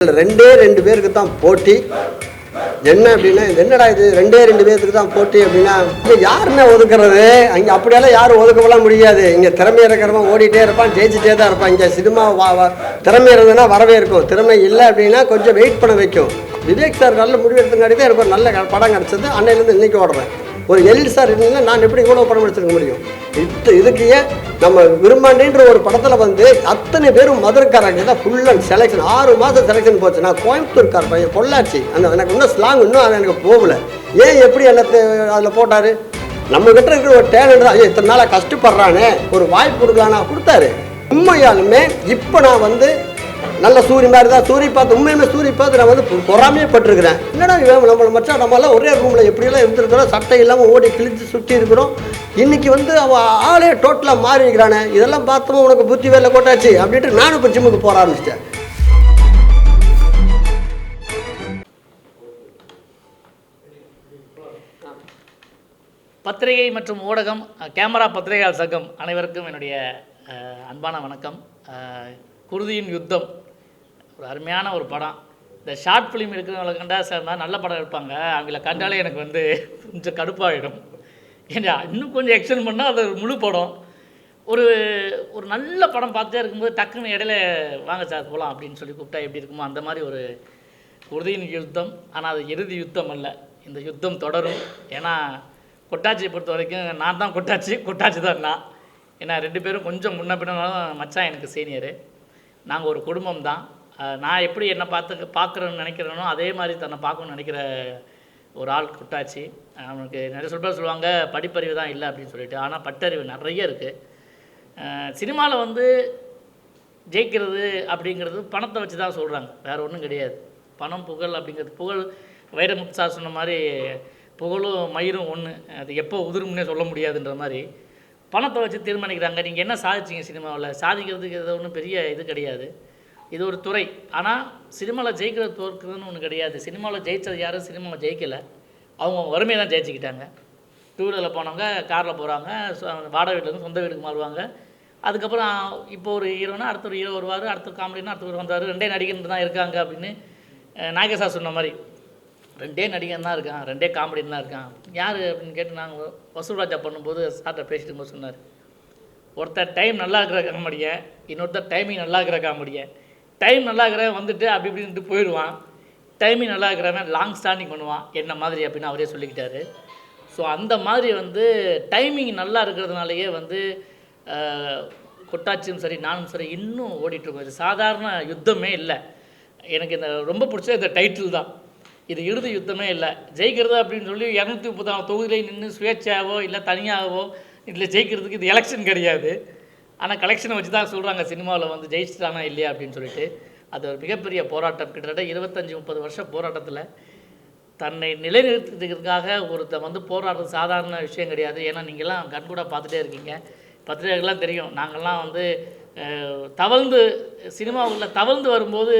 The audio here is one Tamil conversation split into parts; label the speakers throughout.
Speaker 1: ரெண்டே ரெண்டு பேருக்கு தான் போட்டி. என்ன அப்படின்னா என்னடா இது ரெண்டே ரெண்டு பேருக்கு தான் போட்டி அப்படின்னா யாருன்னா ஒதுக்குறது? அங்கே அப்படியெல்லாம் யாரும் ஒதுக்கப்படலாம் முடியாது. இங்கே திறமை இருக்கிறவன் ஓடிட்டே இருப்பான், ஜெயிச்சுட்டே தான் இருப்பான். இங்கே சினிமா திறமை இருந்ததுன்னா வரவே இருக்கும், திறமை இல்லை அப்படின்னா கொஞ்சம் வெயிட் பண்ண வைக்கும். விவேக் சார் நல்ல முடிவு எடுத்துங்காட்டி தான் எனக்கு ஒரு நல்ல படம் கிடச்சது. அன்னையிலேருந்து இன்றைக்கி ஓடுறேன். ஒரு எல் சார் இருந்தால் நான் எப்படி இவ்வளோ படம் எடுத்துருக்க முடியும்? இதுக்கு ஏன் நம்ம விரும்பாண்டின்ற ஒரு படத்தில் வந்து அத்தனை பேரும் மதுரைக்காரங்க தான் ஃபுல் அண்ட் செலெக்ஷன். 6 மாதம் செலெக்ஷன் போச்சு. நான் கோயம்புத்தூர்கார் பையன், பொள்ளாச்சி. எனக்கு இன்னும் ஸ்லாங் இன்னும் அது எனக்கு போகல. ஏன் எப்படி எல்லாத்தையும் அதில் போட்டார்? நம்மக்கிட்ட இருக்கிற ஒரு டேலண்ட் தான். இத்தனை நாளாக கஷ்டப்படுறானே, ஒரு வாய்ப்பு கொடுக்கலான்னா கொடுத்தாரு. உண்மையாலுமே இப்போ நான் வந்து நல்ல சூரிய மாதிரி தான் சூரிய பார்த்து உண்மையுமே சூரிய பார்த்து நான் வந்து பொறாமையே பட்டிருக்கிறேன். என்னடா நம்மளை மச்சான் நம்மளாம் ஒரே ரூமில் எப்படியெல்லாம் இருந்துருக்கிறோம், சட்டை இல்லாமல் ஓடி கிழிச்சு சுற்றி இருக்கிறோம். இன்றைக்கி வந்து அவன் ஆளே டோட்டலாக மாறி இருக்கிறானே, இதெல்லாம் பார்த்தோம் உனக்கு புத்தி வேலை போட்டாச்சு அப்படின்ட்டு நானும் இப்போ ஜிம்முக்கு போக ஆரம்பிச்சிட்டேன்.
Speaker 2: பத்திரிகை மற்றும் ஊடகம், கேமரா பத்திரிகையாளர் சங்கம் அனைவருக்கும் என்னுடைய அன்பான வணக்கம். குருதியின் யுத்தம் ஒரு அருமையான ஒரு படம். இந்த ஷார்ட் ஃபிலிம் எடுக்கிறவங்களை கண்டா சார் நல்ல படம் எடுப்பாங்க, அவங்கள கண்டாலே எனக்கு வந்து கொஞ்சம் கடுப்பாகிடும். ஏன்னா இன்னும் கொஞ்சம் எக்ஸ்டெண்ட் பண்ணால் அது முழு படம். ஒரு ஒரு நல்ல படம் பார்த்துட்டே இருக்கும்போது டக்குன்னு இடையில வாங்க சார் போகலாம் அப்படின்னு சொல்லி கூப்பிட்டா எப்படி இருக்குமோ அந்த மாதிரி ஒரு குருதியின் யுத்தம். ஆனால் அது இறுதி யுத்தம் அல்ல, இந்த யுத்தம் தொடரும். ஏன்னா கொட்டாச்சியை பொறுத்த வரைக்கும் நான் தான் கொட்டாச்சி தான் நான். ஏன்னா 2 பேரும் கொஞ்சம் முன்ன பின்னாலும் மச்சான் எனக்கு சீனியரு. நாங்கள் ஒரு குடும்பம் தான். நான் எப்படி என்னை பார்க்குறேன்னு நினைக்கிறேனோ அதே மாதிரி தன்னை பார்க்கணுன்னு நினைக்கிற ஒரு ஆள் கொட்டாச்சி. அவனுக்கு நிறைய சொல்லுவாங்க படிப்பறிவு தான் இல்லை அப்படின்னு சொல்லிட்டு. ஆனால் பட்டறிவு நிறைய இருக்குது. சினிமாவில் வந்து ஜெயிக்கிறது அப்படிங்கிறது பணத்தை வச்சு தான் சொல்கிறாங்க, வேறு ஒன்றும் கிடையாது. பணம் புகழ் அப்படிங்கிறது, புகழ் வைரமுத்து சார் சொன்ன மாதிரி புகழும் மயிரும் ஒன்று, அது எப்போ உதிரும்னே சொல்ல முடியாதுன்ற மாதிரி பணத்தை வச்சு தீர்மானிக்கிறாங்க. நீங்கள் என்ன சாதிச்சிங்க சினிமாவில்? சாதிக்கிறதுக்கு எது ஒன்றும் பெரிய இது கிடையாது, இது ஒரு துறை. ஆனால் சினிமாவில் ஜெயிக்கிறது தோற்கிறதுன்னு ஒன்று கிடையாது. சினிமாவில் ஜெயித்தது யாரும் சினிமாவில் ஜெயிக்கலை, அவங்க வறுமையை தான் ஜெயிச்சுக்கிட்டாங்க. 2 வீலரில் போனவங்க காரில் போகிறாங்க, வாடகை வீட்டிலேருந்து சொந்த வீட்டுக்கு மாறுவாங்க. அதுக்கப்புறம் இப்போ ஒரு ஹீரோனா அடுத்த ஒரு ஹீரோ வருவார், அடுத்த காமெடினா அடுத்த வந்தார். 2 நடிகன் தான் இருக்காங்க அப்படின்னு நாயகர் சார் சொன்ன மாதிரி 2 நடிகன் தான் இருக்கான், 2 காமெடின்னு தான் இருக்கான். யார் அப்படின்னு கேட்டு நாங்கள் வசூல்ராஜா பண்ணும்போது சார்ட்ட பேசிட்டு போது சொன்னார், ஒருத்தர் டைம் நல்லா இருக்கிற காமெடியன், இன்னொருத்தர் டைமிங் நல்லா இருக்கிற காமெடியன். டைம் நல்லா இருக்கிறவன் வந்துட்டு அப்படி இப்படின்ட்டு போயிடுவான், டைமிங் நல்லா இருக்கிறவன் லாங் ஸ்டாண்டிங் பண்ணுவான் என்ன மாதிரி அப்படின்னு அவரே சொல்லிக்கிட்டாரு. ஸோ அந்த மாதிரி வந்து டைமிங் நல்லா இருக்கிறதுனாலேயே வந்து கொட்டாச்சியும் சரி நானும் சரி இன்னும் ஓடிட்டுருக்கோம். இது சாதாரண யுத்தமே இல்லை. எனக்கு இந்த ரொம்ப பிடிச்ச இந்த டைட்டில் தான். இது இறுதி யுத்தமே இல்லை. ஜெயிக்கிறது அப்படின்னு சொல்லி 234 தொகுதியிலே நின்று சுயேட்சையாவோ இல்லை தனியாகவோ இல்லை ஜெயிக்கிறதுக்கு இது எலெக்ஷன் கிடையாது. ஆனால் கலெக்ஷனை வச்சு தான் சொல்கிறாங்க சினிமாவில் வந்து ஜெயிச்சிட்டானா இல்லையா அப்படின்னு சொல்லிட்டு. அது ஒரு மிகப்பெரிய போராட்டம். கிட்டத்தட்ட 25-30 வருஷம் போராட்டத்தில் தன்னை நிலைநிறுத்துறதுக்காக ஒருத்தர் வந்து போராடுறது சாதாரண விஷயம் கிடையாது. ஏன்னா நீங்கள்லாம் கண்கூட பார்த்துட்டே இருக்கீங்க, பத்திரிகைகள்லாம் தெரியும். நாங்கள்லாம் வந்து தவழ்ந்து சினிமாவில் தவழ்ந்து வரும்போது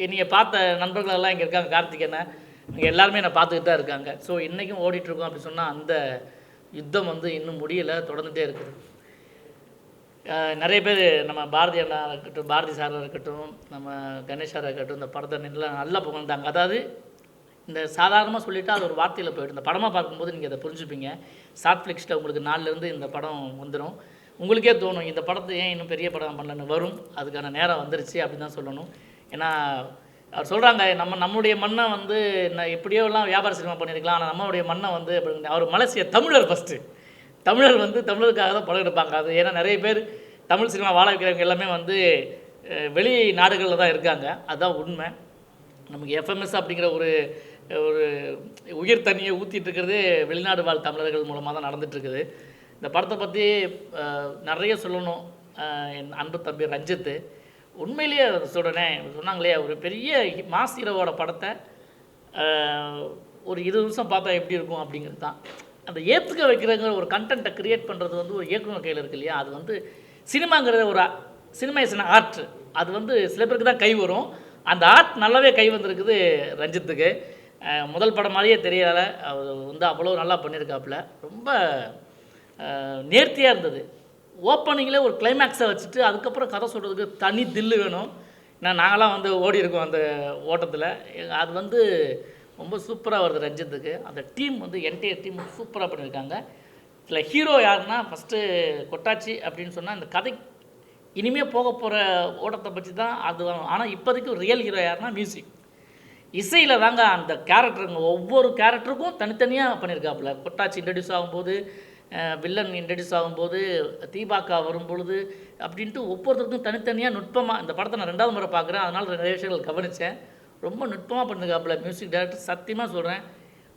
Speaker 2: என்னையை பார்த்த நண்பர்களெல்லாம் இங்கே இருக்காங்க, கார்த்திகேயனை, இங்கே எல்லாருமே என்னை பார்த்துக்கிட்டு தான் இருக்காங்க. ஸோ இன்றைக்கும் ஓடிட்டுருக்கோம் அப்படின்னு சொன்னால் அந்த யுத்தம் வந்து இன்னும் முடியலை, தொடர்ந்துகிட்டே இருக்குது. நிறைய பேர் நம்ம பாரதி அண்ணா இருக்கட்டும், பாரதி சாராக இருக்கட்டும், நம்ம கணேஷாராக இருக்கட்டும், இந்த படத்தை நல்லா புகழ்ந்தாங்க. அதாவது இந்த சாதாரணமாக சொல்லிவிட்டு அது ஒரு வார்த்தையில் போய்ட்டு இந்த படமாக பார்க்கும்போது நீங்கள் அதை புரிஞ்சுப்பீங்க. ஷார்ட்ஃப்ளிக்ஸில் உங்களுக்கு 4லேருந்து இந்த படம் வந்துடும். உங்களுக்கே தோணும் இந்த படத்தை ஏன் இன்னும் பெரிய படம் பண்ணலன்னு. வரும், அதுக்கான நேரம் வந்துருச்சு அப்படின்னு தான் சொல்லணும். ஏன்னா அவர் சொல்கிறாங்க நம்மளுடைய மண்ணை வந்து எப்படியோலாம் வியாபார சினிமா பண்ணியிருக்கலாம், ஆனால் நம்மளுடைய மண்ணை வந்து அவர் மலேசியா தமிழர் ஃபஸ்ட்டு. தமிழர் வந்து தமிழருக்காக தான் படம் எடுப்பாங்க. அது ஏன்னா நிறைய பேர் தமிழ் சினிமா வாழ வைக்கிறவங்க எல்லாமே வந்து வெளி நாடுகளில் தான் இருக்காங்க, அதுதான் உண்மை. நமக்கு எஃப்எம்எஸ் அப்படிங்கிற ஒரு உயிர் தண்ணியை ஊற்றிட்டு இருக்கிறது வெளிநாடு வாழ் தமிழர்கள் மூலமாக தான் நடந்துகிட்ருக்குது. இந்த படத்தை பற்றி நிறைய சொல்லணும். என் அன்பு தம்பி ரஞ்சித்து உண்மையிலேயே சொல்கிறேன், சொன்னாங்களே ஒரு பெரிய மாஸ் ஹீரோவோட படத்தை ஒரு 20 நிமிஷம் பார்த்தா எப்படி இருக்கும் அப்படிங்கிறது தான். அந்த ஏற்றுக்க வைக்கிறங்கிற ஒரு கண்டென்ட்டை க்ரியேட் பண்ணுறது வந்து ஒரு இயக்குனர் கையில் இருக்கு இல்லையா. அது வந்து சினிமாங்கிறது ஒரு சினிமேஷன் ஆர்ட். அது வந்து சில பேருக்கு தான் கை வரும். அந்த ஆர்ட் நல்லாவே கை வந்திருக்குது ரஞ்சித்துக்கு. முதல் படம் மாதிரியே தெரியல, அவர் வந்து அவ்வளோ நல்லா பண்ணியிருக்காப்புல. ரொம்ப நேர்த்தியாக இருந்தது. ஓப்பனிங்கில் ஒரு கிளைமேக்ஸை வச்சுட்டு அதுக்கப்புறம் கதை சொல்கிறதுக்கு தனி தில்லு வேணும். நாங்களாம் வந்து ஓடி இருக்கோம் அந்த ஓட்டத்தில். அது வந்து ரொம்ப சூப்பராக வருது ரஞ்சித்துக்கு. அந்த டீம் வந்து என்டையர் டீம் சூப்பராக பண்ணியிருக்காங்க. இதில் ஹீரோ யாருன்னா ஃபஸ்ட்டு கொட்டாச்சி அப்படின்னு சொன்னால் இந்த கதை இனிமேல் போக போகிற ஓட்டத்தை பற்றி தான் அது. ஆனால் இப்போதைக்கு ரியல் ஹீரோ யாருன்னா மியூசிக், இசையில் தாங்க. அந்த கேரக்டருங்க ஒவ்வொரு கேரக்டருக்கும் தனித்தனியாக பண்ணியிருக்காப்புல. கொட்டாச்சி இன்ட்ரடியூஸ் ஆகும்போது, வில்லன் இன்ட்ரடியூஸ் ஆகும்போது, தீபாக்கா வரும்பொழுது அப்படின்ட்டு ஒவ்வொருத்தருக்கும் தனித்தனியாக நுட்பமாக. இந்த படத்தை நான் 2வது முறை பார்க்குறேன், அதனால் நிறைய விஷயங்கள் கவனித்தேன். ரொம்ப நுட்பமாக பண்ணியிருக்காப்புல மியூசிக் டைரக்டர். சத்தியமாக சொல்கிறேன்,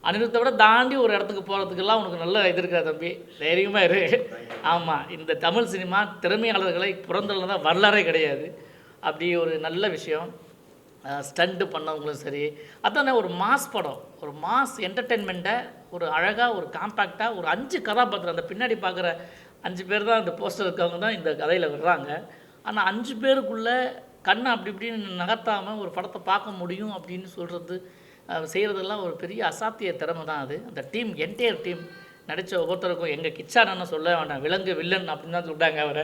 Speaker 2: அனிருத்தை விட தாண்டி ஒரு இடத்துக்கு போகிறதுக்கெல்லாம் உனக்கு நல்ல இது இருக்கா தம்பி, தைரியமாக இரு. ஆமாம், இந்த தமிழ் சினிமா திறமையாளர்களை புறந்தள்ளதான் வரலாறே கிடையாது. அப்படி ஒரு நல்ல விஷயம். ஸ்டண்ட்டு பண்ணவங்களும் சரி, அதானே ஒரு மாஸ் படம், ஒரு மாஸ் என்டர்டெயின்மெண்ட்டை ஒரு அழகாக ஒரு காம்பேக்டாக ஒரு 5 கதாபாத்திரம், அந்த பின்னாடி பார்க்குற 5 பேர் தான் இந்த போஸ்டர் இருக்கவங்க தான் இந்த கதையில் வர்றாங்க. ஆனால் 5 பேருக்குள்ளே கண்ணை அப்படி இப்படின்னு நகர்த்தாமல் ஒரு படத்தை பார்க்க முடியும் அப்படின்னு சொல்கிறது, செய்கிறதெல்லாம் ஒரு பெரிய அசாத்திய திறமை தான் அது. அந்த டீம் என்டையர் டீம் நடித்த ஒவ்வொருத்தருக்கும், எங்கள் கிச்சானன்னு சொல்ல வேண்டாம், விலங்கு வில்லன் அப்படின்னு தான் சொல்லிட்டாங்க அவரை.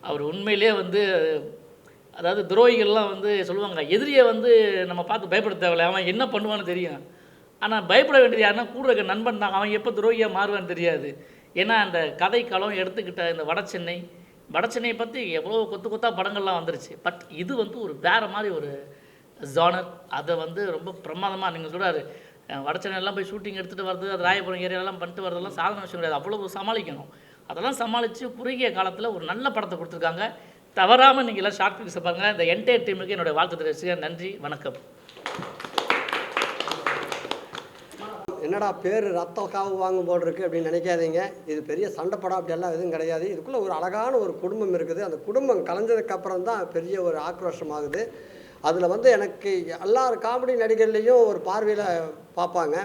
Speaker 2: அவர் உண்மையிலே வந்து, அதாவது துரோகிகள்லாம் வந்து சொல்லுவாங்க, எதிரியை வந்து நம்ம பார்த்து பயப்பட தேவையில்லை, அவன் என்ன பண்ணுவான்னு தெரியும். ஆனால் பயப்பட வேண்டியது யாருன்னா கூட இருக்க நண்பன் தான். அவன் எப்போ துரோகியாக மாறுவான்னு தெரியாது. ஏன்னா அந்த கதை களம் எடுத்துக்கிட்ட இந்த வடச்சென்னையை பற்றி எவ்வளோ கொத்து கொத்தாக படங்கள்லாம் வந்துருச்சு. பட் இது வந்து ஒரு வேறு மாதிரி ஒரு ஜானர். அதை வந்து ரொம்ப பிரமாதமாக நீங்கள் சொல்கிறாரு, வடச்சென்னையெல்லாம் போய் ஷூட்டிங் எடுத்துகிட்டு வர்றது, அது ராயபுரம் ஏரியாலெலாம் பண்ணிட்டு வரதெல்லாம் சாதாரண விஷயம் கிடையாது. அவ்வளோ சமாளிக்கணும். அதெல்லாம் சமாளித்து குறுகிய காலத்தில் ஒரு நல்ல படத்தை கொடுத்துருக்காங்க. தவறாமல் நீங்கள் எல்லாம் ஷார்ட் ஃபிலிம்ஸை பாருங்கள். இந்த என்டையர் டீமுக்கு என்னுடைய வாழ்த்து தெரிவிச்சுக்கிறேன். நன்றி, வணக்கம்.
Speaker 1: என்னடா பேர் ரத்தம் காவு வாங்கும் போல் இருக்குது அப்படின்னு நினைக்காதீங்க. இது பெரிய சண்டை படம் அப்படியெல்லாம் எதுவும் கிடையாது. இதுக்குள்ளே ஒரு அழகான ஒரு குடும்பம் இருக்குது. அந்த குடும்பம் கலைஞ்சதுக்கப்புறம் தான் பெரிய ஒரு ஆக்ரோஷம் ஆகுது. அதில் வந்து எனக்கு எல்லார் காமெடி நடிகர்லேயும் ஒரு பார்வையில் பார்ப்பாங்க.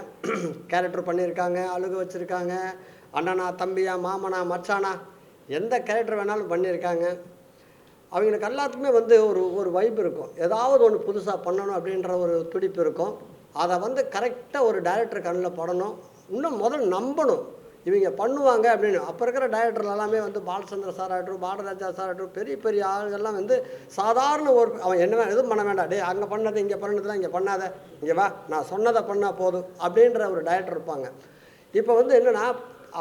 Speaker 1: கேரக்டர் பண்ணியிருக்காங்க, அழுக வச்சுருக்காங்க, அண்ணனா தம்பியா மாமனா மச்சானா எந்த கேரக்டர் வேணாலும் பண்ணியிருக்காங்க. அவங்களுக்கு எல்லாத்துக்குமே வந்து ஒரு வைப் இருக்கும். ஏதாவது ஒன்று புதுசாக பண்ணணும் அப்படின்ற ஒரு துடிப்பு இருக்கும். அதை வந்து கரெக்டாக ஒரு டைரக்டர் கண்ணில் படணும். இன்னும் முதல்ல நம்பணும் இவங்க பண்ணுவாங்க அப்படின்னு. அப்போ இருக்கிற டைரக்டர் எல்லாமே வந்து பாலச்சந்திர சார் ஆகட்டும், பாலராஜா சார் ஆகட்டும், பெரிய பெரிய ஆளுகள்லாம் வந்து சாதாரண ஒரு அவன் என்ன எதுவும் பண்ண வேண்டாம், டே அங்கே பண்ணது இங்கே பண்ணதுலாம் இங்கே பண்ணாத, இங்கே வா நான் சொன்னதை பண்ணால் போதும் அப்படின்ற ஒரு டைரக்டர் இருப்பாங்க. இப்போ வந்து என்னென்னா,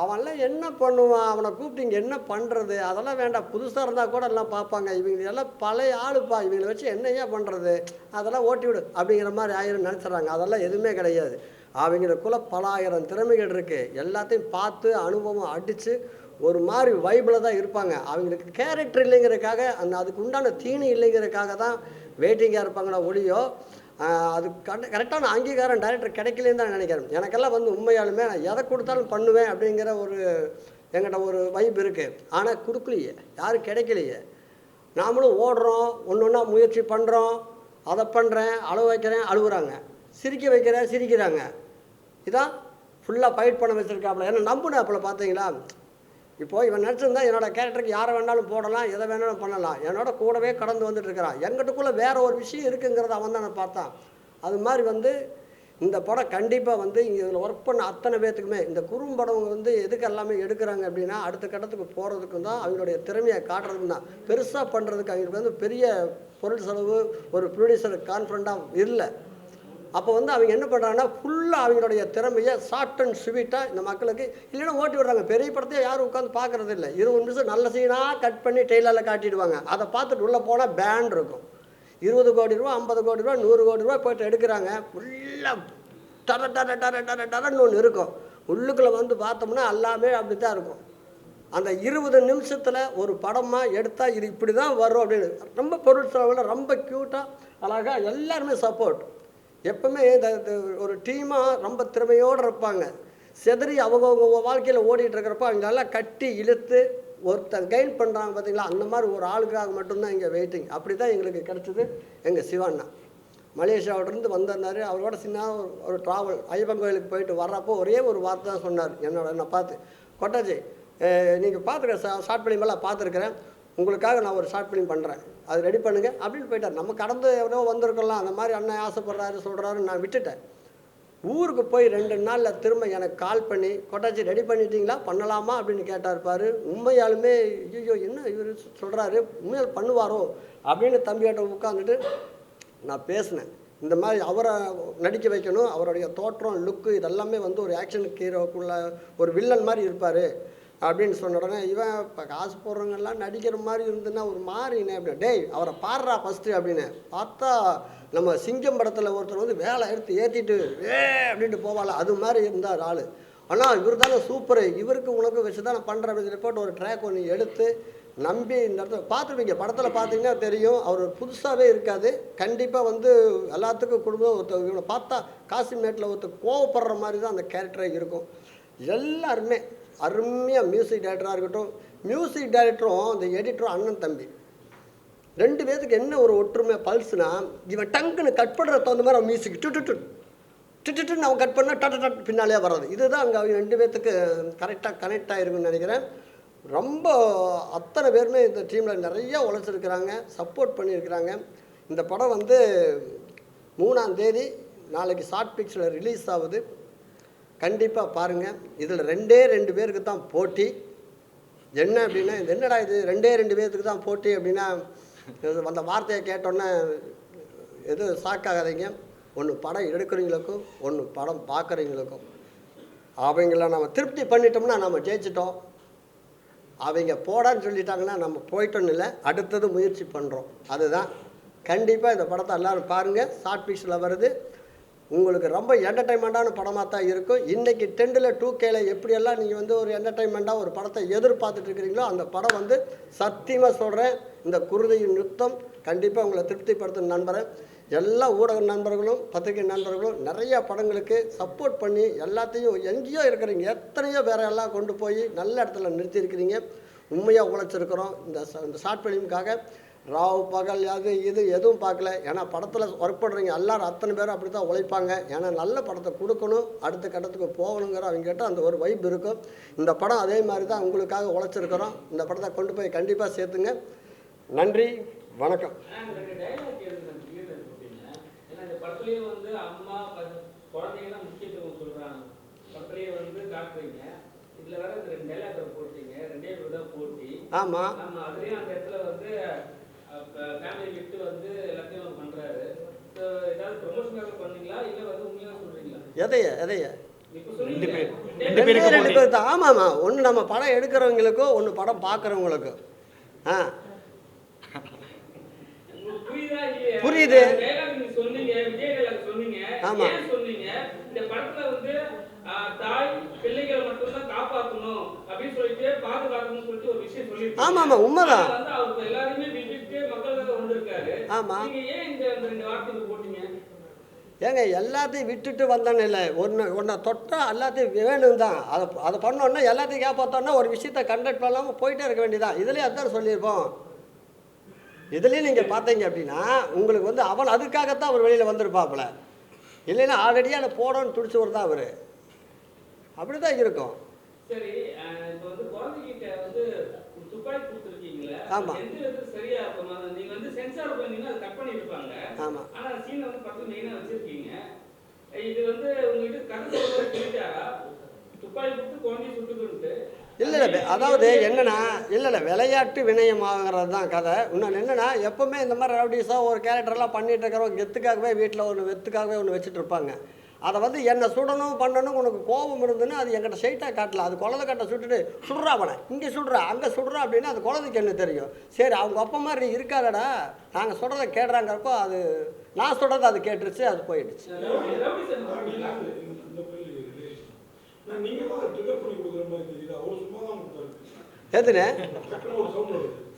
Speaker 1: அவன்லாம் என்ன பண்ணுவான், அவனை கூப்பிட்டு இங்கே என்ன பண்ணுறது, அதெல்லாம் வேண்டாம், புதுசாக இருந்தால் கூட எல்லாம் பார்ப்பாங்க, இவங்க எல்லாம் பழைய ஆளுப்பா, இவங்களை வச்சு என்னையா பண்ணுறது, அதெல்லாம் ஓட்டி விடு அப்படிங்கிற மாதிரி ஆயிரம் நினச்சிட்றாங்க. அதெல்லாம் எதுவுமே கிடையாது. அவங்களுக்குள்ள பல ஆயிரம் திறமைகள் இருக்குது. எல்லாத்தையும் பார்த்து அனுபவம் அடித்து ஒரு மாதிரி வைபிள் தான் இருப்பாங்க. அவங்களுக்கு கேரக்டர் இல்லைங்கிறதுக்காக, அதுக்கு உண்டான தீனி இல்லைங்கிறதுக்காக தான் வெயிட்டிங்காக இருப்பாங்களா ஒழியோ அது கரெக்டான அங்கீகாரம் டைரக்டர் கிடைக்கலன்னு தான் நினைக்கிறேன். எனக்கெல்லாம் வந்து உண்மையாலுமே நான் எதை கொடுத்தாலும் பண்ணுவேன் அப்படிங்கிற ஒரு எங்கிட்ட ஒரு வைப் இருக்குது. ஆனால் கொடுக்கலையே, யாரும் கிடைக்கலையே. நாமளும் ஓடுறோம், ஒன்று ஒன்றா முயற்சி பண்ணுறோம், அதை பண்ணுறேன், அழுவ வைக்கிறேன், அழுகுறாங்க, சிரிக்க வைக்கிறேன், சிரிக்கிறாங்க. இதான் ஃபுல்லாக ஃபைட் பண்ண வச்சுருக்காப்புல. ஏன்னா நம்புனாப்புல பார்த்தீங்களா. இப்போது இவன் நினச்சிருந்தா என்னோடய கேரக்டருக்கு யாரை வேணாலும் போடலாம், எதை வேணாலும் பண்ணலாம். என்னோட கூடவே கடந்து வந்துட்டு இருக்கிறான். எங்கிட்டக்குள்ளே வேறு ஒரு விஷயம் இருக்குங்கிறத அவன் தான் நான் பார்த்தான். அது மாதிரி வந்து இந்த படம் கண்டிப்பாக வந்து இங்கே இதில் ஒர்க் பண்ண அத்தனை பேர்த்துக்குமே, இந்த குறும்படம் வந்து எதுக்கு எல்லாமே எடுக்கிறாங்க அப்படின்னா அடுத்த கட்டத்துக்கு போகிறதுக்கும் தான், அவங்களுடைய திறமையை காட்டுறதுக்கும் தான். பெருசாக பண்ணுறதுக்கு அவங்களுக்கு வந்து பெரிய பொருள் செலவு ஒரு ப்ரொடியூசர் கான்ஃபிடண்ட்டாக இல்லை. அப்போ வந்து அவங்க என்ன பண்ணுறாங்கன்னா ஃபுல்லாக அவங்களுடைய திறமையை ஷார்ட் அண்ட் ஸ்வீட்டாக இந்த மக்களுக்கு இல்லைன்னா ஓட்டி விடுறாங்க. பெரிய படத்தையே யாரும் உட்காந்து பார்க்குறது இல்லை. 20 நிமிஷம் நல்ல சீனாக கட் பண்ணி டெய்லரில் காட்டிடுவாங்க. அதை பார்த்துட்டு உள்ளே போனால் பேண்ட் இருக்கும். 20 கோடி ரூபா, 50 கோடி ரூபா, 100 கோடி ரூபா போய்ட்டு எடுக்கிறாங்க. ஃபுல்லாக டர டர டர டர டரன்னு ஒன்று இருக்கும். உள்ளுக்குள்ளே வந்து பார்த்தோம்னா எல்லாமே அப்படி தான் இருக்கும். அந்த 20 நிமிஷத்தில் ஒரு படமாக எடுத்தால் இது இப்படி தான் வரும் அப்படின்னு ரொம்ப பொருள் செலவில் ரொம்ப க்யூட்டாக அழகாக எல்லாருமே சப்போர்ட். எப்பவுமே இந்த ஒரு டீமாக ரொம்ப திறமையோடு இருப்பாங்க. செதறி அவங்கவுங்க வாழ்க்கையில் ஓடிட்டு இருக்கிறப்ப அவங்க நல்லா கட்டி இழுத்து ஒருத்தர் கைட் பண்ணுறாங்க பார்த்தீங்களா. அந்த மாதிரி ஒரு ஆளுக்காக மட்டும்தான் இங்கே வெயிட்டிங். அப்படி தான் எங்களுக்கு கிடச்சிது. எங்கள் சிவாண்ணா மலேசியாவிலேருந்து வந்திருந்தார். அவரோட சின்ன ஒரு ட்ராவல் ஐயப்பன் கோயிலுக்கு போயிட்டு வர்றப்போ ஒரே ஒரு வார்த்தை தான் சொன்னார். என்னை பார்த்து, கொட்டாச்சி நீங்கள் பார்த்துருக்க ஷார்ட் ஃபிலிமெல்லாம் பார்த்துருக்குறேன், உங்களுக்காக நான் ஒரு ஷார்ட் ஃபிலிம் பண்ணுறேன், அது ரெடி பண்ணுங்கள் அப்படின்னு போயிட்டார். நம்ம கடந்து எவ்வளோ வந்திருக்கலாம். அந்த மாதிரி அண்ணன் ஆசைப்படுறாரு சொல்கிறாரு, நான் விட்டுட்டேன். ஊருக்கு போய் 2 நாளில் திரும்ப எனக்கு கால் பண்ணி கொட்டாச்சி ரெடி பண்ணிட்டீங்களா பண்ணலாமா அப்படின்னு கேட்டார் பாரு. உண்மையாலுமே ஐயோ என்ன இவர் சொல்கிறாரு, உண்மையால் பண்ணுவாரோ அப்படின்னு தம்பியாட்ட உட்காந்துட்டு நான் பேசினேன். இந்த மாதிரி அவரை நடிக்க வைக்கணும், அவருடைய தோற்றம் லுக்கு இதெல்லாமே வந்து ஒரு ஆக்ஷன் ஹீரோக்குள்ள ஒரு வில்லன் மாதிரி இருப்பார் அப்படின்னு சொன்ன உடனே இவன் இப்போ காசு போடுறவங்கெல்லாம் நடிக்கிற மாதிரி இருந்துன்னா ஒரு மாதிரினே அப்படி டேய் அவரை பாடுறா ஃபஸ்ட்டு அப்படின்னு பார்த்தா நம்ம சிங்கம் படத்தில் ஒருத்தர் வந்து வேலை எடுத்து ஏற்றிட்டு அப்படின்ட்டு போவாள் அது மாதிரி இருந்தார் ஆள். ஆனால் இவர் தானே சூப்பரு, இவருக்கு உனக்கு வச்சு தான் நான் பண்ணுறேன் அப்படின்னு போட்டு ஒரு ட்ராக் ஒன்று எடுத்து நம்பி இந்த இடத்துல பார்த்துருப்பீங்க. படத்தில் பார்த்தீங்கன்னா தெரியும் அவர் புதுசாகவே இருக்காது. கண்டிப்பாக வந்து எல்லாத்துக்கும் குடும்பம் ஒருத்தர் இவனை பார்த்தா காசிமேட்டில் ஒருத்தர் கோவப்படுற மாதிரி தான் அந்த கேரக்டரே இருக்கும். எல்லாருமே அருமையாக மியூசிக் டைரக்டராக இருக்கட்டும், மியூசிக் டைரக்டரும் இந்த எடிட்டரும் அண்ணன் தம்பி 2 பேருக்கு என்ன ஒரு ஒற்றுமை பல்ஸ்னா, இவன் டங்குன்னு கட் பண்ணுற தகுந்த மாதிரி அவன் மியூசிக் டுட்டுன்னு அவன் கட் பண்ணால் டட் பின்னாலே வர்றது. இதுதான் அங்கே அவங்க 2 பேர்த்துக்கு கரெக்டாக கனெக்ட் ஆகிருக்குன்னு நினைக்கிறேன். ரொம்ப அத்தனை பேருமே இந்த டீமில் நிறையா உழைச்சிருக்கிறாங்க, சப்போர்ட் பண்ணியிருக்கிறாங்க. இந்த படம் வந்து 3ஆம் தேதி நாளைக்கு ஷார்ட் பிக்ஸில் ரிலீஸ் ஆகுது. கண்டிப்பாக பாருங்கள். இதில் 2 பேருக்கு தான் போட்டி. என்ன அப்படின்னா இது என்னடா இது 2 பேருக்கு தான் போட்டி அப்படின்னா அந்த வார்த்தையை கேட்டோன்னே எதுவும் ஷாக்காகாதீங்க. ஒன்று படம் எடுக்கிறவங்களுக்கும் ஒன்று படம் பார்க்குறவங்களுக்கும் அவங்கள நம்ம திருப்தி பண்ணிட்டோம்னா நம்ம ஜெயிச்சிட்டோம். அவங்க போடான்னு சொல்லிட்டாங்கன்னா நம்ம போயிட்டோன்னு இல்லை, அடுத்தது முயற்சி பண்ணுறோம். அதுதான் கண்டிப்பாக இந்த படத்தை எல்லோரும் பாருங்கள். ஷார்ட் பிக்ஸில் வருது. உங்களுக்கு ரொம்ப என்டர்டைன்மெண்ட்டான படமாக தான் இருக்கும். இன்றைக்கி 10ல் 2Kல எப்படியெல்லாம் நீங்கள் வந்து ஒரு என்டர்டைன்மெண்ட்டாக ஒரு படத்தை எதிர்பார்த்துட்டு இருக்கிறீங்களோ அந்த படம் வந்து சத்தியமாக சொல்கிறேன், இந்த குருதியின் யுத்தம் கண்டிப்பாக உங்களை திருப்திப்படுத்தும் நண்பரை. எல்லா ஊடக நண்பர்களும் பத்திரிகை நண்பர்களும் நிறையா படங்களுக்கு சப்போர்ட் பண்ணி எல்லாத்தையும் எங்கேயோ இருக்கிறீங்க, எத்தனையோ வேறு எல்லாம் கொண்டு போய் நல்ல இடத்துல நிறுத்தியிருக்கிறீங்க. உண்மையாக உழைச்சிருக்கிறோம். இந்த ஷார்ட் ஃபிலிமுக்காக ராவ் பகல் அது இது எதுவும் பார்க்கல. ஏன்னா படத்தில் ஒர்க் பண்ணுறீங்க எல்லோரும் அத்தனை பேரும் அப்படி தான் உழைப்பாங்க. ஏன்னா நல்ல படத்தை கொடுக்கணும், அடுத்த கட்டத்துக்கு போகணுங்கிற அவங்ககிட்ட அந்த ஒரு வைப் இருக்கும். இந்த படம் அதே மாதிரி தான் உங்களுக்காக உழைச்சிருக்கிறோம். இந்த படத்தை கொண்டு போய் கண்டிப்பாக சேர்த்துங்க. நன்றி, வணக்கம்.
Speaker 3: படத்துலேயே வந்து அம்மா குழந்தைங்க முக்கியத்துவம் சொல்கிறாங்க, படத்துலேயே வந்து காட்டுறீங்க. இதில் வேற 2 டைலாக் போட்டீங்க, 2 பேர் தான் போட்டி.
Speaker 1: ஆமாம்,
Speaker 3: நம்ம அதுலேயும் அந்த இடத்துல வந்து ஃபேமிலி விட்டு வந்து எல்லாத்தையும் பண்ணுறாரு. ஏதாவது ப்ரொமோஷனாக பண்ணீங்களா இல்லை வந்து உண்மையாக சொல்கிறீங்களா?
Speaker 1: எதைய
Speaker 3: இப்போ சொன்னீங்க
Speaker 1: 2 பேர் தான். ஆமாம்மா, ஒன்று நம்ம படம் எடுக்கிறவங்களுக்கும் ஒன்று படம் பார்க்குறவங்களுக்கும். புரியுது.
Speaker 3: சொன்னீங்க விஜய் டைலாக் சொன்னீங்க.
Speaker 1: ஆமா,
Speaker 3: சொன்னீங்க இந்த படத்துல வந்து தாய் பிள்ளைகளை மட்டும் தான் காப்பாற்றணும் அப்படின்னு சொல்லிட்டு பாதுகாக்கணும்னு சொல்லிட்டு ஒரு விஷயம் சொல்லிருக்காங்க.
Speaker 1: ஆமாமா, உண்மைதான்.
Speaker 3: வந்து அவருக்கு எல்லாருமே விட்டுட்டு மக்களுக்காக வந்திருக்காரு.
Speaker 1: ஆமா,
Speaker 3: நீங்க ஏன் இந்த 2 வார்த்தைகள் போட்டீங்க?
Speaker 1: ஏங்க எல்லாத்தையும் விட்டுட்டு வந்தோன்னு இல்லை, ஒன்றை தொட்டால் எல்லாத்தையும் வேணும் தான். அதை பண்ணோன்னா எல்லாத்தையும் காப்பாற்றோன்னா ஒரு விஷயத்தை கண்டக்ட் பண்ணாமல் போயிட்டே இருக்க வேண்டியதான். இதுலேயே அதான் சொல்லியிருப்போம். இதுலேயும் நீங்கள் பார்த்தீங்க அப்படின்னா உங்களுக்கு வந்து அவன் அதுக்காகத்தான் அவர் வெளியில் வந்திருப்பாப்புல. இல்லைன்னா ஆல்ரெடியாக அதை போடணும்னு துடிச்சவர் தான் அவர். அப்படி தான் இருக்கும்.
Speaker 3: சரி, இப்போ வந்து குழந்தைகிட்ட வந்து துப்பாக்கி கொடுத்துருக்கீங்களே,
Speaker 1: ஆமாம்,
Speaker 3: எந்த விதத்தில் சரியா இருக்கும்? நீங்கள் வந்து சென்சார் பண்ணீங்கன்னா அதை கட் பண்ணியிருப்பாங்க.
Speaker 1: ஆமாம்,
Speaker 3: ஆனால் சீனை வந்து படத்தில் மெயினாக வச்சுருக்கீங்க. இது வந்து உங்ககிட்ட கதை சொல்லிட்டாரா துப்பாக்கி கொடுத்து குழந்தைய சுட்டுக்கிட்டு?
Speaker 1: இல்லை அதாவது என்னென்னா இல்லை விளையாட்டு வினயமாகிறது தான் கதை. இன்னொன்று என்னென்னா எப்போவுமே இந்த மாதிரி ரவுடிஸாக ஒரு கேரக்டர்லாம் பண்ணிகிட்டு இருக்கிறவங்க கெத்துக்காகவே வீட்டில் ஒன்று வெத்துக்காகவே ஒன்று வச்சுட்டு இருப்பாங்க. அதை வந்து என்னை சுடணும் பண்ணணும் உனக்கு கோபம் இருந்துன்னு அது என்கிட்ட ஸ்ட்ரைட்டாக காட்டல. அது குழந்தை கட்டை சுட்டுட்டு சுடுறா அவனை, இங்கே சுடுறா அங்கே சுடுறா அப்படின்னா அது குழந்தைக்கு என்ன தெரியும்? சரி அவங்க அப்பா மாதிரி இருக்காதடா, நாங்கள் சொல்கிறத கேடுறாங்கிறப்போ அது நான் சொல்கிறத அது கேட்டுருச்சு, அது போயிடுச்சு. எதுண்ணே?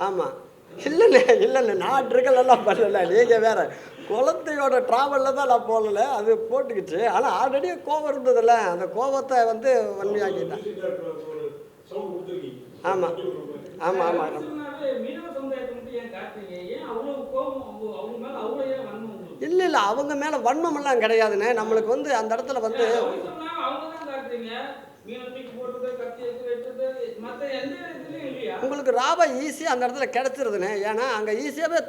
Speaker 1: ஆமாம், இல்லைண்ணே நான் ட்ரிக்கலெல்லாம் பண்ணலை. நீங்கள் வேறு குழந்தையோட ட்ராவலில் தான் நான் போகல, அது போட்டுக்கிச்சு. ஆனால் ஆல்ரெடி கோவம் இருந்ததில்ல, அந்த கோபத்தை வந்து வன்மையாக்கிட்டேன். ஆமாம் ஆமாம் ஆமாம். இல்லை அவங்க மேலே வன்மமெல்லாம் கிடையாதுண்ணே. நம்மளுக்கு வந்து அந்த இடத்துல வந்து உங்களுக்கு ராபா ஈஸியாக அந்த இடத்துல கிடச்சிருதுண்ணே. ஏன்னா அங்கே ஈஸியாகவே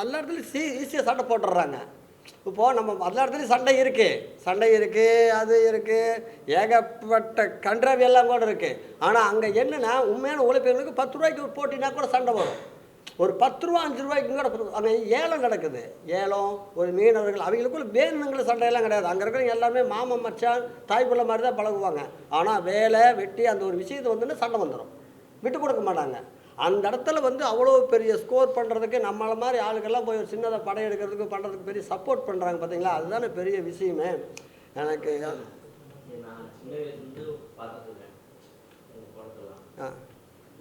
Speaker 1: எல்லா இடத்துலையும் ஈஸியாக சட்டை போட்டுடுறாங்க. இப்போது நம்ம எல்லா இடத்துலையும் சண்டை இருக்குது அது இருக்குது, ஏகப்பட்ட கன்றாவி எல்லாம் கூட இருக்குது. ஆனால் அங்கே என்னென்னா உண்மையான உழைப்பவர்களுக்கு 10 ரூபாய்க்கு ஒரு போட்டினா கூட சண்டை வரும். ஒரு 10 ரூபா 5 ரூபாய்க்கு கூட அங்கே ஏலம் நடக்குது. ஏலம் ஒரு மீனவர்கள் அவங்களுக்குள்ள வேணுங்கிற சண்டையெல்லாம் கிடையாது. அங்கே இருக்கிறவங்க எல்லாமே மாமன் மச்சான் தாய்ப்புள்ள மாதிரி தான் பழகுவாங்க. ஆனால் வேலை வெட்டி அந்த ஒரு விஷயத்தை வந்துன்னு சண்டை வந்துடும், விட்டு கொடுக்க மாட்டாங்க. அந்த இடத்துல வந்து அவ்வளோ பெரிய ஸ்கோர் பண்ணுறதுக்கு நம்மளை மாதிரி ஆளுக்கெல்லாம் போய் ஒரு சின்னதை படம் எடுக்கிறதுக்கு பண்ணுறதுக்கு பெரிய சப்போர்ட் பண்ணுறாங்க பார்த்தீங்களா, அதுதானே பெரிய விஷயமே எனக்கு.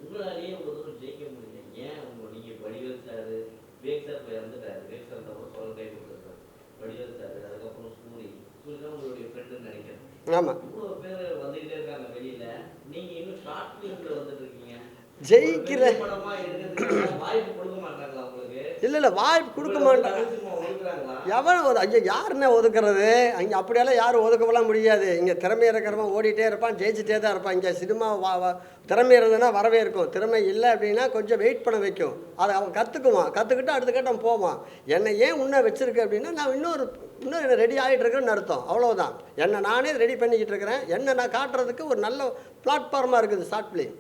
Speaker 4: உங்களாலேயே ஒரு தூரம் ஜெயிக்க முடியல. ஏன் நீங்கள் வடிவேல் சார், விவேக் சார் இப்போ இறந்துட்டாரு, விவேக் சார் அப்புறம் சொல்ல கை கொடுத்துருக்காரு, வடிவேல் சார், அதுக்கப்புறம் சூரியதான் உங்களுடைய ஃப்ரெண்டுன்னு நினைக்கிறேன்.
Speaker 1: ஆமாம்,
Speaker 4: இவ்வளோ பேர் வந்துகிட்டே இருக்காங்க வெளியில், நீங்கள் இன்னும் ஷார்ட் ஃபிலிமில் வந்துட்டு இருக்கீங்க.
Speaker 1: ஜெயிக்கிற
Speaker 4: படமாக எடுக்கிறதுக்கு வாய்ப்பு கொடுக்க மாட்டாங்களா உங்களுக்கு?
Speaker 1: இல்லை வாய்ப்பு கொடுக்க மாட்டாங்க. எவன் ஐயோ யாருன்னா ஒதுக்குறது? அங்கே அப்படியெல்லாம் யாரும் ஒதுக்கப்படலாம் முடியாது. இங்கே திறமை இருக்கிறவன் ஓடிட்டே இருப்பான், ஜெயிச்சுட்டே தான் இருப்பான். இங்கே சினிமா திறமை இருந்ததுன்னா வரவே இருக்கும். திறமை இல்லை அப்படின்னா கொஞ்சம் வெயிட் பண்ண வைக்கும். அதை அவன் கற்றுக்கிட்டு அடுத்த கட்டம் போவான். என்னை ஏன் இன்னும் வச்சுருக்கு அப்படின்னா நான் இன்னும் ரெடி ஆகிட்டு இருக்கிறேன்னு அர்த்தம், அவ்வளோதான். என்னை நானே ரெடி பண்ணிக்கிட்டு இருக்கிறேன். என்னை நான் காட்டுறதுக்கு ஒரு நல்ல பிளாட்ஃபார்மாக இருக்குது ஷார்ட் ஃபிலிம்.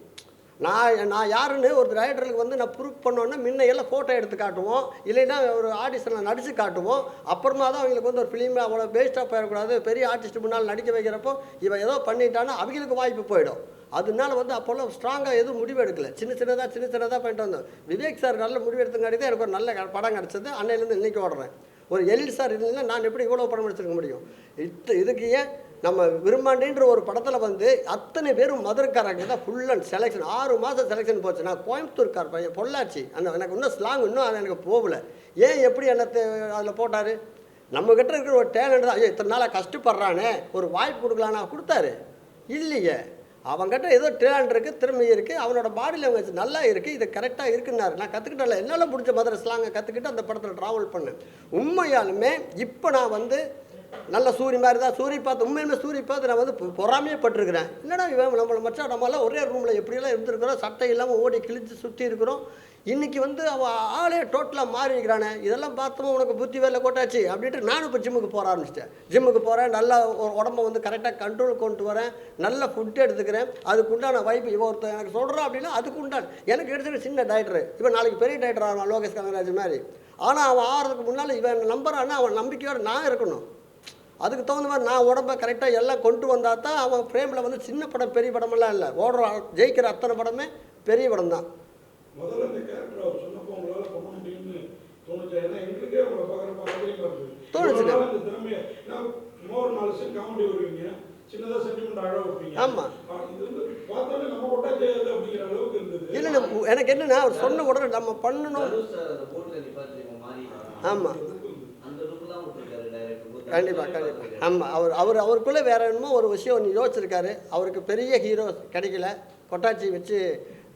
Speaker 1: நான் யாருன்னு ஒரு ரைட்டருக்கு வந்து நான் ப்ரூஃப் பண்ணோன்னா முன்னையெல்லாம் ஃபோட்டோ எடுத்து காட்டுவோம், இல்லைன்னா ஒரு ஆர்டிஸ்டில் நடித்து காட்டுவோம். அப்புறமா தான் அவங்களுக்கு வந்து ஒரு ஃபிலிமே அவ்வளோ வேஸ்ட்டாக போயிடக்கூடாது. பெரிய ஆர்டிஸ்ட் முன்னால் நடிக்க வைக்கிறப்போ இவன் ஏதோ பண்ணிட்டான்னா அவங்களுக்கு வாய்ப்பு போயிடும். அதனால வந்து அப்போல்லாம் ஸ்ட்ராங்காக எதுவும் முடிவு எடுக்கலை, சின்னதாக பண்ணிட்டு வந்தோம். விவேக் சார் நல்ல முடிவு எடுத்துங்காட்டி தான் எனக்கு ஒரு நல்ல படம் கிடச்சது. அன்னையிலேருந்து இன்றைக்கி ஓடுறேன். ஒரு எழில் சார் இல்லைன்னா நான் எப்படி இவ்வளோ படம் எடுத்துருக்க முடியும்? இதுக்கு ஏன் நம்ம விரும்பாண்டின்ற ஒரு படத்தில் வந்து அத்தனை பேரும் மதுரைக்காரங்க தான் ஃபுல் அண்ட் செலெக்ஷன். 6 மாதம் செலெக்ஷன் போச்சு. நான் கோயம்புத்தூர்கார் பையன், பொள்ளாச்சி. எனக்கு இன்னும் ஸ்லாங் இன்னும் அது எனக்கு போகல. ஏன் எப்படி என்னை அதில் போட்டார்? நம்மக்கிட்ட இருக்கிற ஒரு டேலண்ட் தான். ஐயோ இத்தனை நாளாக கஷ்டப்படுறானே, ஒரு வாய்ப்பு கொடுக்கலான்னா கொடுத்தாரு இல்லையே. அவங்ககிட்ட ஏதோ டேலண்ட் இருக்குது, திறமை இருக்குது, அவனோட பாடி லாங்குவேஜ் நல்லா இருக்குது, இது கரெக்டாக இருக்குன்னாரு. நான் கற்றுக்கிட்டல, என்னால் பிடிச்ச மதுரை ஸ்லாங்கை கற்றுக்கிட்டு அந்த படத்தில் ட்ராவல் பண்ணேன். உண்மையாலுமே இப்போ நான் வந்து நல்ல சூரிய மாதிரி தான் உண்மையுமே சூரிய பார்த்து நான் வந்து பொறாமையே பட்டிருக்கிறேன். என்னடா இவன் நம்மளை மச்சான் நம்மளாம் ஒரே ரூமில் எப்படியெல்லாம் இருந்துருக்கிறோம், சட்டை இல்லாமல் ஓடி கிழித்து சுற்றி இருக்கிறோம். இன்றைக்கி வந்து அவன் ஆளே டோட்டலாக மாறி இருக்கிறானே, இதெல்லாம் பார்த்தோம் உனக்கு புத்தி வேலை கொட்டாச்சு அப்படின்ட்டு நானும் இப்போ ஜிம்முக்கு போக ஆரம்பிச்சிட்டேன். ஜிம்முக்கு போகிறேன், நல்லா ஒரு உடம்பை வந்து கரெக்டாக கண்ட்ரோல் கொண்டு வரேன், நல்ல ஃபுட்டு எடுத்துக்கிறேன். அதுக்குண்டான வாய்ப்பு இவன் ஒருத்தர் எனக்கு சொல்கிறான் அப்படின்னா அதுக்கு உண்டான எனக்கு எடுத்துக்கிற சின்ன டைட்டரு. இவன் நாளைக்கு பெரிய டைட்டர் ஆகலாம், லோகேஷ் கனகராஜ் மாதிரி. ஆனால் அவன் ஆகிறதுக்கு முன்னால் இவன் நம்புறான்னா அவன் நம்பிக்கையோடு நான் இருக்கணும். அதுக்கு தகுந்த மாதிரி நான் உடம்பை கரெக்டாக எல்லாம் கொண்டு வந்தால் தான் அவன் ஃப்ரேமில் வந்து சின்ன படம் பெரிய படமெல்லாம் இல்லை, ஜெயிக்கிற அத்தனை படமே பெரிய படம் தான்.
Speaker 5: முதல்ல இந்த கேரக்டர் அவர் சொன்னப்போ உங்களால் பண்ண முடியும்னு தோணுச்சு. ஏன்னா எங்களுக்கே அவங்களை பார்க்குறப்ப ஆச்சரியமா இருக்குது. தோணுச்சுங்க இந்த திறமையை. சும்மா ஒரு 4 சீன் காமெடி வருவீங்க, சின்னதாக சென்டிமெண்ட் அழகாக வைப்பீங்க.
Speaker 1: ஆமாம்,
Speaker 5: இது வந்து பார்த்தோன்னே நம்ம ஒட்டா செய்யாது அப்படிங்கிற அளவுக்கு இருந்தது.
Speaker 1: இல்லை எனக்கு என்னன்னா அவர் சொன்ன உடனே நம்ம பண்ணணும். ஆமாம் கண்டிப்பாக. ஆமாம், அவருக்குள்ளே வேறு என்னமோ ஒரு விஷயம் ஒன்று யோசிச்சிருக்காரு. அவருக்கு பெரிய ஹீரோ கிடைக்கல, கொட்டாச்சி வச்சு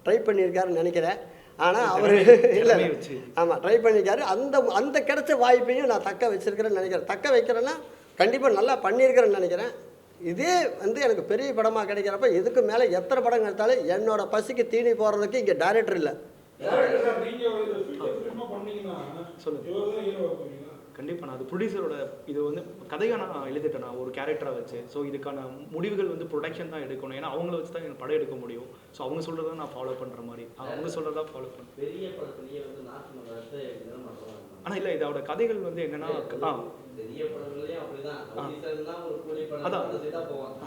Speaker 1: ட்ரை பண்ணியிருக்காருன்னு நினைக்கிறேன். ஆனால் அவர் இல்லை, ஆமாம் ட்ரை பண்ணியிருக்காரு. அந்த கிடைச்ச வாய்ப்பையும் நான் தக்க வச்சுருக்கிறேன்னு நினைக்கிறேன். தக்க வைக்கிறேன்னா கண்டிப்பாக நல்லா பண்ணியிருக்கிறேன்னு நினைக்கிறேன். இதே வந்து எனக்கு பெரிய படமாக கிடைக்கிறப்ப இதுக்கு மேலே எத்தனை படம் எடுத்தாலும் என்னோட பசிக்கு தீனி போடுறதுக்கு இங்கே டைரக்டர் இல்லை.
Speaker 6: கண்டிப்பாக நான் அது ப்ரொடியூசரோட இது வந்து கதையாக நான் எழுதிட்டேன், நான் ஒரு கேரக்டராக வச்சு. ஸோ இதுக்கான முடிவுகள் வந்து ப்ரொடக்ஷன் தான் எடுக்கணும். ஏன்னா அவங்கள வச்சு தான் எனக்கு படம் எடுக்க முடியும். ஸோ அவங்க சொல்கிறத நான் ஃபாலோ பண்ணுற மாதிரி, அவங்க சொல்கிறதா ஃபாலோ பண்ணுறேன்.
Speaker 4: பெரிய படத்துலேயே வந்து
Speaker 6: ஆனால் இல்லை இதோட கதைகள் வந்து என்னென்னா
Speaker 4: பெரிய படங்கள்லேயும் அப்படிதான் ஒரு கூலி படம் அதான் போவாங்க.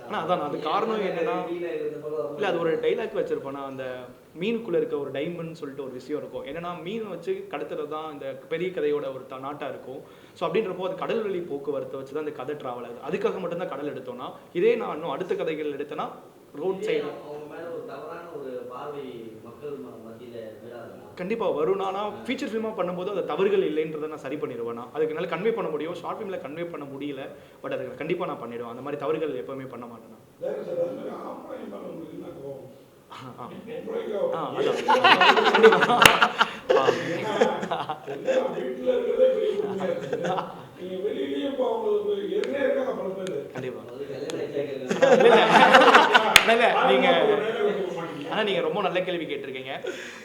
Speaker 6: ஆனால் அதான் அது காரணம் என்னன்னா இல்லை அது ஒரு டைலாக் வச்சிருப்பேன் நான். அந்த மீனுக்குள்ளே இருக்க ஒரு டைமண்ட் சொல்லிட்டு ஒரு விஷயம் இருக்கும். என்னன்னா மீன் வச்சு கடத்துறது தான் இந்த பெரிய கதையோட ஒரு நாட்டாக இருக்கும். ஸோ அப்படின்றப்போ அது கடல் வழி போக்குவரத்தை வச்சு தான் அந்த கதை ட்ராவல் ஆகுது. அதுக்காக மட்டும்தான் கடல் எடுத்தோம்னா, இதே நான் இன்னும் அடுத்த கதைகள் எடுத்தேன்னா ரோட் சைடு கண்டிப்பாக வரும். ஆனால் ஃபீச்சர் ஃபிலிமாக பண்ணும்போது அந்த தவறுகள் இல்லைன்றதை நான் சரி பண்ணிடுவேன். அதுக்கு என்னால் கன்வே பண்ண முடியும். ஷார்ட் ஃபிலிமில் கன்வே பண்ண முடியல, பட் அதுக்கு கண்டிப்பாக நான் பண்ணிவிடுவேன். அந்த மாதிரி தவறுகள் எப்போவுமே பண்ண மாட்டேன். ஆனால் நீங்கள் ரொம்ப நல்ல கேள்வி கேட்டிருக்கீங்க.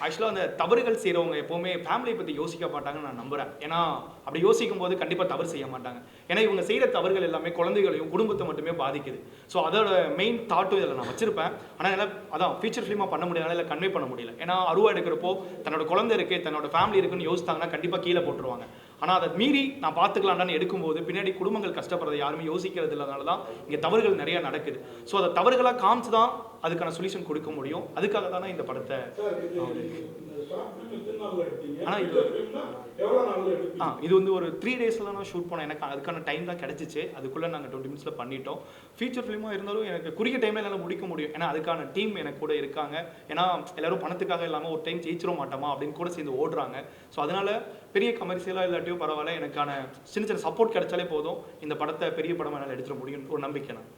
Speaker 6: ஆக்சுவலாக அந்த தவறுகள் செய்கிறவங்க எப்போவுமே ஃபேமிலியை பற்றி யோசிக்க மாட்டாங்கன்னு நான் நம்புகிறேன். ஏன்னா அப்படி யோசிக்கும் போது கண்டிப்பாக தவறு செய்ய மாட்டாங்க. ஏன்னா இவங்க செய்கிற தவறுகள் எல்லாமே குழந்தைகளையும் குடும்பத்தை மட்டுமே பாதிக்குது. ஸோ அதோட மெயின் தாட்டும் இதில் நான் வச்சிருப்பேன். ஆனால் என்னால் அதான் ஃபீச்சர் ஃபிலிமாக பண்ண முடியல, இல்லை கன்வே பண்ண முடியல. ஏன்னா அருவா எடுக்கிறப்போ தன்னோட குழந்தை இருக்குது, தன்னோட ஃபேமிலி இருக்குன்னு யோசித்தாங்கன்னா கண்டிப்பாக கீழே போட்டுருவாங்க. ஆனால் அதை மீறி நான் பார்த்துக்கலான்னு எடுக்கும்போது பின்னாடி குடும்பங்கள் கஷ்டப்படுறதை யாருமே யோசிக்கிறது இல்லாதனால தான் இங்கே தவறுகள் நிறைய நடக்குது. ஸோ அதை தவறுகளாக காமிச்சு தான் அதுக்கான சொல்யூஷன் கொடுக்க முடியும். அதுக்காக தானே இந்த படத்தை. ஆனால் இது வந்து ஒரு 3 daysல நான் ஷூட் பண்ணேன். எனக்கு அதுக்கான டைம் தான் கிடச்சிச்சு. அதுக்குள்ளே நாங்கள் 20 minutesல பண்ணிட்டோம். ஃபீச்சர் ஃபிலிமாக இருந்தாலும் எனக்கு குறுகிய டைமில் என்னால் முடிக்க முடியும். ஏன்னா அதுக்கான டீம் எனக்கு கூட இருக்காங்க. ஏன்னா எல்லாரும் பணத்துக்காக இல்லாமல் ஒரு டைம் ஜெயிச்சிட மாட்டோமா அப்படின்னு கூட சேர்ந்து ஓடுறாங்க. ஸோ அதனால் பெரிய கமர்ஷியலாக இல்லாட்டியும் பரவாயில்ல, எனக்கான சின்ன சின்ன சப்போர்ட் கிடைச்சாலே போதும் இந்த படத்தை பெரிய படமாக என்னால் எடுத்துட முடியும் ஒரு நம்பிக்கை. நான்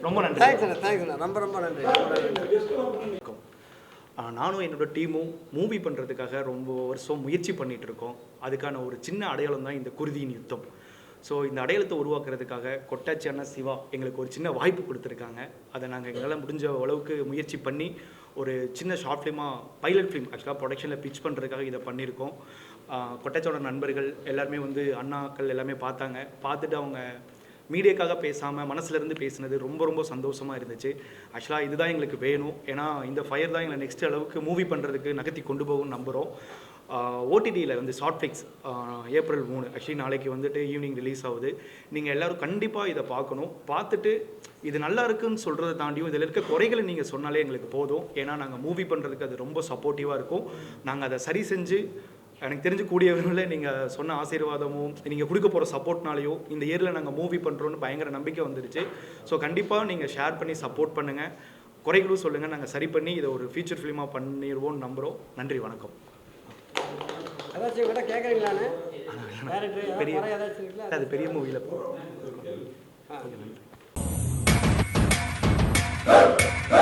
Speaker 6: ரொம்ப நன்றி.
Speaker 1: ரொம்ப ரொம்ப நன்றி.
Speaker 6: நானும் என்னோட டீமும் மூவி பண்ணுறதுக்காக ரொம்ப வருஷம் முயற்சி பண்ணிகிட்டு இருக்கோம். அதுக்கான ஒரு சின்ன அடையாளம் தான் இந்த குருதியின் யுத்தம். ஸோ இந்த அடையாளத்தை உருவாக்குறதுக்காக கொட்டாச்சி அண்ணா சிவா எங்களுக்கு ஒரு சின்ன வாய்ப்பு கொடுத்துருக்காங்க. அதை நாங்கள் எங்களால் முடிஞ்ச அளவுக்கு முயற்சி பண்ணி ஒரு சின்ன ஷார்ட் ஃபிலிமாக பைலட் ஃபிலிம் ஆக்சுவலாக ப்ரொடக்ஷனில் பிச் பண்ணுறதுக்காக இதை பண்ணியிருக்கோம். கொட்டாச்சியோட நண்பர்கள் எல்லாருமே வந்து அண்ணாக்கள் எல்லாமே பார்த்துட்டு அவங்க மீடியாக்காக பேசாமல் மனசுலேருந்து பேசினது ரொம்ப ரொம்ப சந்தோஷமாக இருந்துச்சு. ஆக்சுவலாக இதுதான் எங்களுக்கு வேணும். ஏன்னா இந்த ஃபயர் தான் எங்களை நெக்ஸ்ட் அளவுக்கு மூவி பண்ணுறதுக்கு நகர்த்தி கொண்டு போகும்னு நம்புகிறோம். ஓடிடியில் வந்து ஷார்ட்ஃப்ளிக்ஸ் April 3 ஆக்சுவலி நாளைக்கு வந்துட்டு ஈவினிங் ரிலீஸ் ஆகுது. நீங்கள் எல்லோரும் கண்டிப்பாக இதை பார்க்கணும். பார்த்துட்டு இது நல்லா இருக்குன்னு சொல்கிறத தாண்டியும் இதில் இருக்க குறைகளை நீங்கள் சொன்னாலே எங்களுக்கு போதும். ஏன்னா நாங்கள் மூவி பண்ணுறதுக்கு அது ரொம்ப சப்போர்ட்டிவாக இருக்கும். நாங்கள் அதை சரி செஞ்சு எனக்கு தெரிஞ்சு கூடியவர்களில் நீங்கள் சொன்ன ஆசீர்வாதமும் நீங்கள் கொடுக்க போகிற சப்போர்ட்னாலேயும் இந்த இயரில் நாங்கள் மூவி பண்ணுறோன்னு பயங்கர நம்பிக்கை வந்துருச்சு. ஸோ கண்டிப்பாக நீங்கள் ஷேர் பண்ணி சப்போர்ட் பண்ணுங்கள். குறைகளும் சொல்லுங்கள், நாங்கள் சரி பண்ணி இதை ஒரு ஃபீச்சர் ஃபிலிமாக பண்ணிடுவோம்னு நம்புகிறோம். நன்றி, வணக்கம்.
Speaker 1: ஏதாச்சும் கூட கேட்குறீங்களான்னு
Speaker 6: பெரிய அது பெரிய மூவியில் போகிறோம்.
Speaker 1: ஆ